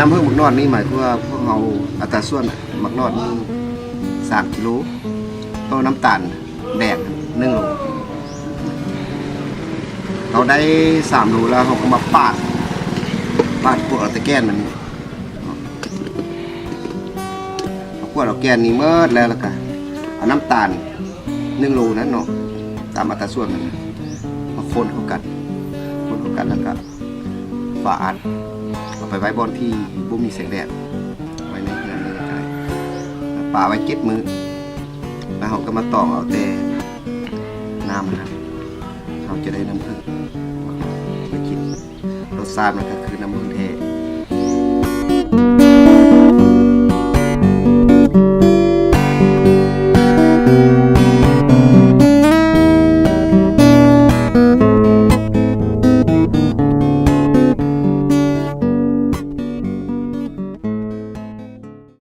น้ำผึ้งหมักนอดนี่หมายถึงว่าพวกเราอัตราส่วนหมักนอดนี่3 กิโลก็น้ำตาลแดง1 โลเราได้3 โลแล้วเราก็มาปาดพวกเอาตะแกนมันพวกเราแกนนี่เมื่อแล้วกันเอาน้ำตาล1 โลนั้นเนาะตามอัตราส่วนมันมาคนเข้ากันแล้วก็ฝาอัดเอาไปไว้บนที่บุมีแสงแดดไว้ในเรือนเลยได้ป่าไว้7 มื้อแล้วเราก็มาตอกเอาแต่น้ำนะเราจะได้น้ำผึ้งมากินรสชาติมันก็คือน้ำผึ้งแท้